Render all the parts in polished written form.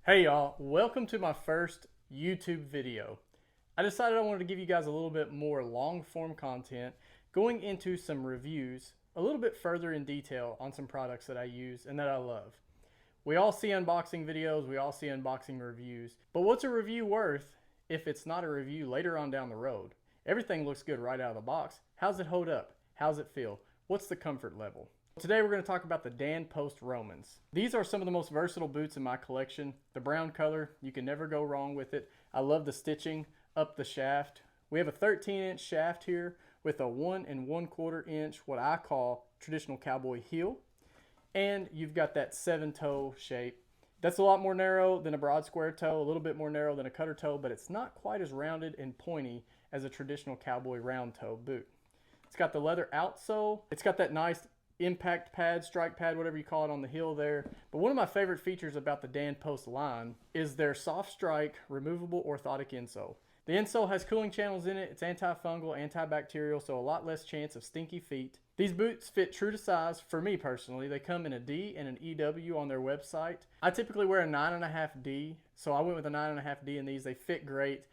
Hey y'all, welcome to my first YouTube video. I decided I wanted to give you guys a little bit more long form content, going into some reviews a little bit further in detail on some products that I use and that I love. We all see unboxing videos, we all see unboxing reviews, but what's a review worth if it's not a review later on down the road? Everything looks good right out of the box. How's it hold up? How's it feel? What's the comfort level? Today we're going to talk about the Dan Post Romans. These are some of the most versatile boots in my collection. The brown color, you can never go wrong with it. I love the stitching up the shaft. We have a 13-inch shaft here with a 1 1/4 inch, what I call traditional cowboy heel. And you've got that 7-toe shape. That's a lot more narrow than a broad square toe, a little bit more narrow than a cutter toe, but it's not quite as rounded and pointy as a traditional cowboy round toe boot. It's got the leather outsole. It's got that nice impact pad, strike pad, whatever you call it on the heel there. But one of my favorite features about the Dan Post line is their soft strike removable orthotic insole. The insole has cooling channels in it. It's antifungal, antibacterial, so a lot less chance of stinky feet. These boots fit true to size for me personally. They come in a D and an EW on their website. I typically wear a 9.5 D, so I went with a 9.5 D in these. They fit great.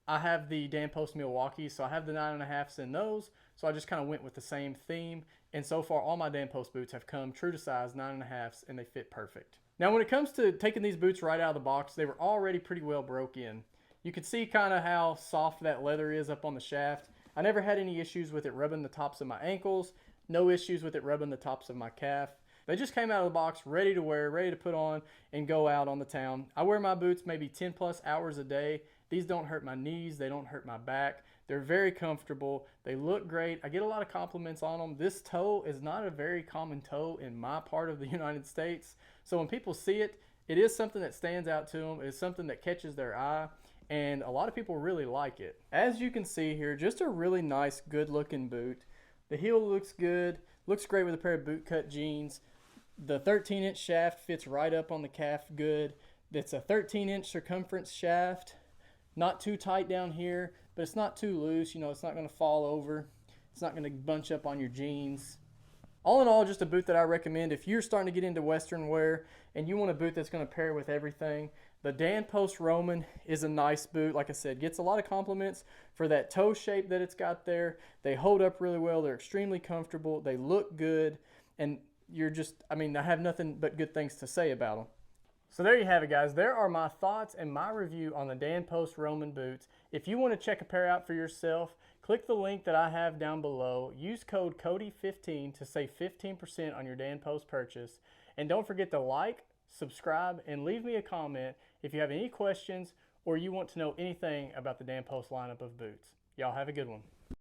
I have the Dan Post Milwaukee, so I have the 9.5s in those, so I just kind of went with the same theme. And so far, all my Dan Post boots have come true to size, 9.5s, and they fit perfect. Now, when it comes to taking these boots right out of the box, they were already pretty well broke in. You can see kind of how soft that leather is up on the shaft. I never had any issues with it rubbing the tops of my ankles, no issues with it rubbing the tops of my calf. They just came out of the box ready to wear, ready to put on and go out on the town. I wear my boots maybe 10 plus hours a day. These don't hurt my knees, they don't hurt my back. They're very comfortable, they look great. I get a lot of compliments on them. This toe is not a very common toe in my part of the United States. So when people see it, it is something that stands out to them. It's something that catches their eye, and a lot of people really like it. As you can see here, just a really nice, good looking boot. The heel looks good, looks great with a pair of boot cut jeans. The 13-inch shaft fits right up on the calf good. It's a 13-inch circumference shaft. Not too tight down here, but it's not too loose. You know, it's not going to fall over. It's not going to bunch up on your jeans. All in all, just a boot that I recommend if you're starting to get into Western wear and you want a boot that's going to pair with everything. The Dan Post Roman is a nice boot. Like I said, gets a lot of compliments for that toe shape that it's got there. They hold up really well. They're extremely comfortable. They look good. And I have nothing but good things to say about them. So there you have it, guys. There are my thoughts and my review on the Dan Post Roman boots. If you want to check a pair out for yourself, click the link that I have down below. Use code CODY15 to save 15% on your Dan Post purchase. And don't forget to like, subscribe, and leave me a comment if you have any questions or you want to know anything about the Dan Post lineup of boots. Y'all have a good one.